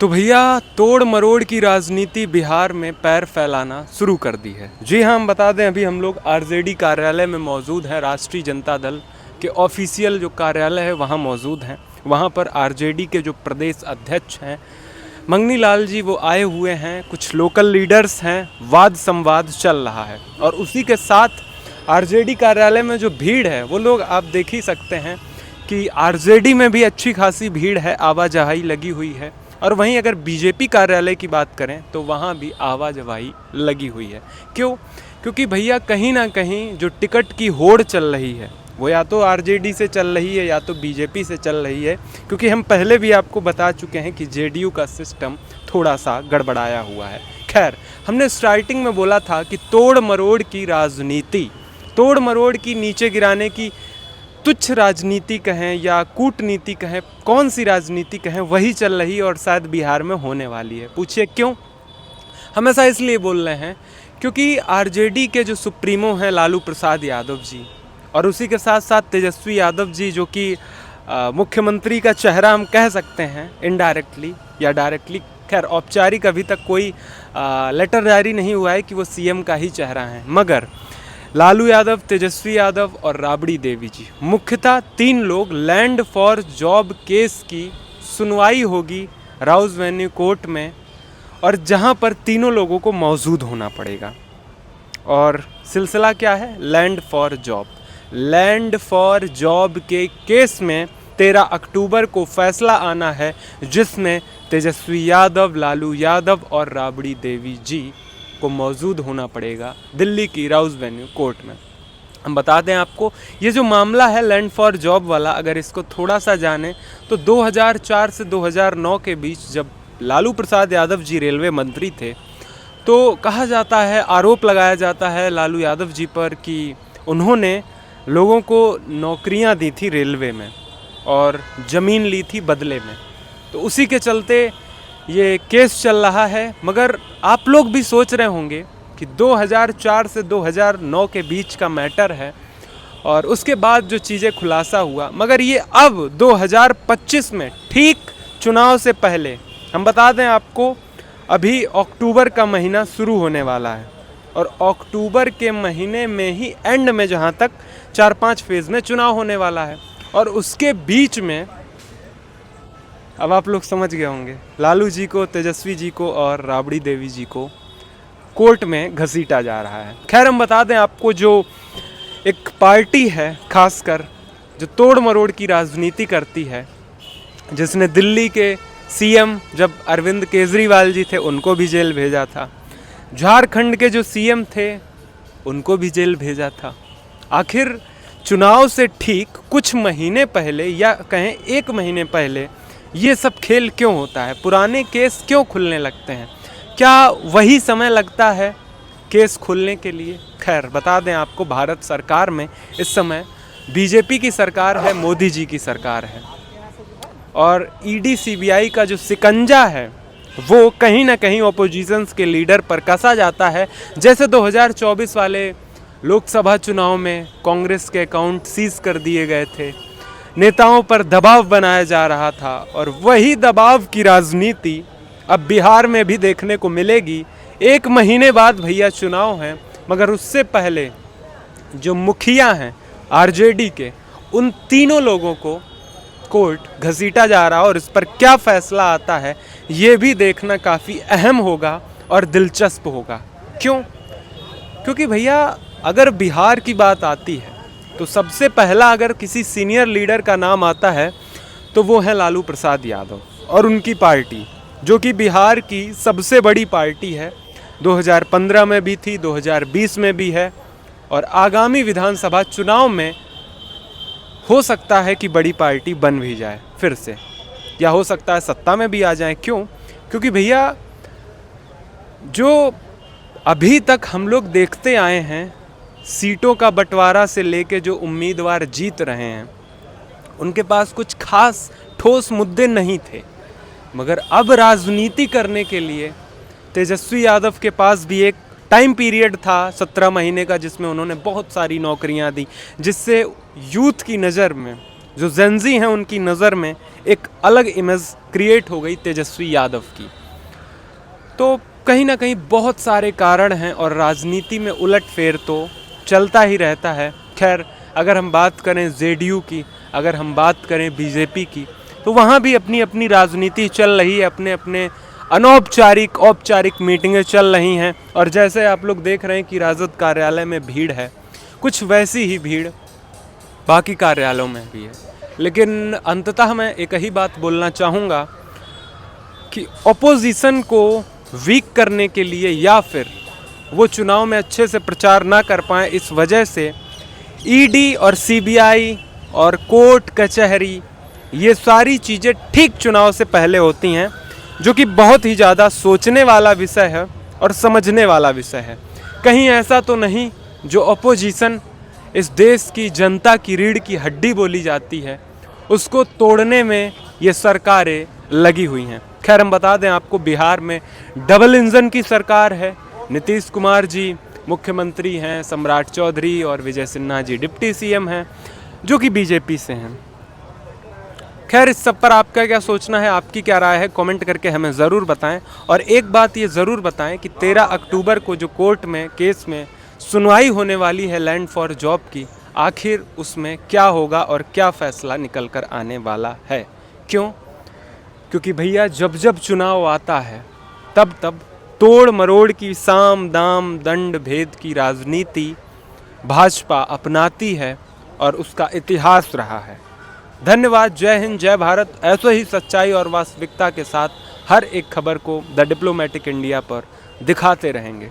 तो भैया तोड़ मरोड़ की राजनीति बिहार में पैर फैलाना शुरू कर दी है। जी हाँ, हम बता दें अभी हम लोग आरजेडी कार्यालय में मौजूद हैं। राष्ट्रीय जनता दल के ऑफिशियल जो कार्यालय है वहाँ मौजूद हैं। वहाँ पर आरजेडी के जो प्रदेश अध्यक्ष हैं मंगनी लाल जी वो आए हुए हैं। कुछ लोकल लीडर्स हैं, वाद संवाद चल रहा है और उसी के साथ आरजेडी कार्यालय में जो भीड़ है वो लोग आप देख ही सकते हैं कि आरजेडी में भी अच्छी खासी भीड़ है, आवाजाही लगी हुई है। और वहीं अगर बीजेपी कार्यालय की बात करें तो वहाँ भी आवाजाही लगी हुई है। क्यों? क्योंकि भैया कहीं ना कहीं जो टिकट की होड़ चल रही है वो या तो आरजेडी से चल रही है या तो बीजेपी से चल रही है। क्योंकि हम पहले भी आपको बता चुके हैं कि जेडीयू का सिस्टम थोड़ा सा गड़बड़ाया हुआ है। खैर, हमने स्टार्टिंग में बोला था कि तोड़ मरोड़ की राजनीति, तोड़ मरोड़ की नीचे गिराने की तुच्छ राजनीति कहें या कूटनीति कहें, कौन सी राजनीति कहें, वही चल रही और शायद बिहार में होने वाली है। पूछिए क्यों? हम ऐसा इसलिए बोल रहे हैं क्योंकि आरजेडी के जो सुप्रीमो हैं लालू प्रसाद यादव जी और उसी के साथ साथ तेजस्वी यादव जी, जो कि मुख्यमंत्री का चेहरा हम कह सकते हैं इनडायरेक्टली या डायरेक्टली। खैर, औपचारिक अभी तक कोई लेटर जारी नहीं हुआ है कि वो सीएम का ही चेहरा है, मगर लालू यादव, तेजस्वी यादव और राबड़ी देवी जी, मुख्यतः तीन लोग लैंड फॉर जॉब केस की सुनवाई होगी राउज वेन्यू कोर्ट में, और जहां पर तीनों लोगों को मौजूद होना पड़ेगा। और सिलसिला क्या है? Land for job. Land for job के केस में 13 अक्टूबर को फैसला आना है, जिसमें तेजस्वी यादव, लालू यादव और राबड़ी देवी जी को मौजूद होना पड़ेगा दिल्ली की राउज वेन्यू कोर्ट में। हम बता दें आपको, ये जो मामला है लैंड फॉर जॉब वाला, अगर इसको थोड़ा सा जाने तो 2004 से 2009 के बीच जब लालू प्रसाद यादव जी रेलवे मंत्री थे तो कहा जाता है, आरोप लगाया जाता है लालू यादव जी पर कि उन्होंने लोगों को नौकरियां दी थी रेलवे में और ज़मीन ली थी बदले में। तो उसी के चलते ये केस चल रहा है। मगर आप लोग भी सोच रहे होंगे कि 2004 से 2009 के बीच का मैटर है और उसके बाद जो चीज़ें खुलासा हुआ, मगर ये अब 2025 में ठीक चुनाव से पहले, हम बता दें आपको अभी अक्टूबर का महीना शुरू होने वाला है और अक्टूबर के महीने में ही एंड में जहाँ तक 4-5 फेज़ में चुनाव होने वाला है और उसके बीच में अब आप लोग समझ गए होंगे, लालू जी को, तेजस्वी जी को और राबड़ी देवी जी को कोर्ट में घसीटा जा रहा है। खैर, हम बता दें आपको, जो एक पार्टी है खासकर जो तोड़ मरोड़ की राजनीति करती है, जिसने दिल्ली के सीएम जब अरविंद केजरीवाल जी थे उनको भी जेल भेजा था, झारखंड के जो सीएम थे उनको भी जेल भेजा था। आखिर चुनाव से ठीक कुछ महीने पहले या कहें 1 महीने पहले ये सब खेल क्यों होता है? पुराने केस क्यों खुलने लगते हैं? क्या वही समय लगता है केस खुलने के लिए? खैर, बता दें आपको, भारत सरकार में इस समय बीजेपी की सरकार है, मोदी जी की सरकार है और ईडी सीबीआई का जो शिकंजा है वो कहीं ना कहीं ओपोजिशंस के लीडर पर कसा जाता है। जैसे 2024 वाले लोकसभा चुनाव में कांग्रेस के अकाउंट सीज कर दिए गए थे, नेताओं पर दबाव बनाया जा रहा था और वही दबाव की राजनीति अब बिहार में भी देखने को मिलेगी। 1 महीने बाद भैया चुनाव हैं, मगर उससे पहले जो मुखिया हैं आरजेडी के, उन तीनों लोगों को कोर्ट घसीटा जा रहा है और इस पर क्या फैसला आता है ये भी देखना काफ़ी अहम होगा और दिलचस्प होगा। क्यों? क्योंकि भैया अगर बिहार की बात आती है तो सबसे पहला अगर किसी सीनियर लीडर का नाम आता है तो वो है लालू प्रसाद यादव और उनकी पार्टी, जो कि बिहार की सबसे बड़ी पार्टी है। 2015 में भी थी, 2020 में भी है और आगामी विधानसभा चुनाव में हो सकता है कि बड़ी पार्टी बन भी जाए फिर से, या हो सकता है सत्ता में भी आ जाए। क्यों? क्योंकि भैया जो अभी तक हम लोग देखते आए हैं, सीटों का बंटवारा से लेके जो उम्मीदवार जीत रहे हैं उनके पास कुछ खास ठोस मुद्दे नहीं थे, मगर अब राजनीति करने के लिए तेजस्वी यादव के पास भी एक टाइम पीरियड था 17 महीने का, जिसमें उन्होंने बहुत सारी नौकरियां दी, जिससे यूथ की नज़र में जो जेंजी हैं उनकी नज़र में एक अलग इमेज क्रिएट हो गई तेजस्वी यादव की। तो कहीं ना कहीं बहुत सारे कारण हैं और राजनीति में उलटफेर तो चलता ही रहता है। खैर, अगर हम बात करें जेडीयू की, अगर हम बात करें बीजेपी की, तो वहाँ भी अपनी अपनी राजनीति चल रही है, अपने अपने अनौपचारिक औपचारिक मीटिंगें चल रही हैं। और जैसे आप लोग देख रहे हैं कि राजद कार्यालय में भीड़ है, कुछ वैसी ही भीड़ बाकी कार्यालयों में भी है। लेकिन अंततः मैं एक ही बात बोलना चाहूँगा कि ऑपोजिशन को वीक करने के लिए या फिर वो चुनाव में अच्छे से प्रचार ना कर पाएँ, इस वजह से ईडी और सीबीआई और कोर्ट कचहरी ये सारी चीज़ें ठीक चुनाव से पहले होती हैं, जो कि बहुत ही ज़्यादा सोचने वाला विषय है और समझने वाला विषय है। कहीं ऐसा तो नहीं जो अपोजिशन इस देश की जनता की रीढ़ की हड्डी बोली जाती है, उसको तोड़ने में ये सरकारें लगी हुई हैं। खैर, हम बता दें आपको, बिहार में डबल इंजन की सरकार है। नीतीश कुमार जी मुख्यमंत्री हैं, सम्राट चौधरी और विजय सिन्हा जी डिप्टी सीएम हैं, जो कि बीजेपी से हैं। खैर, इस सब पर आपका क्या सोचना है, आपकी क्या राय है, कमेंट करके हमें ज़रूर बताएं। और एक बात ये ज़रूर बताएं कि 13 अक्टूबर को जो कोर्ट में केस में सुनवाई होने वाली है लैंड फॉर जॉब की, आखिर उसमें क्या होगा और क्या फैसला निकल कर आने वाला है। क्यों? क्योंकि भैया जब जब चुनाव आता है तब तब तोड़ मरोड़ की साम दाम दंड भेद की राजनीति भाजपा अपनाती है और उसका इतिहास रहा है। धन्यवाद। जय हिंद, जय भारत। ऐसे ही सच्चाई और वास्तविकता के साथ हर एक खबर को द डिप्लोमेटिक इंडिया पर दिखाते रहेंगे।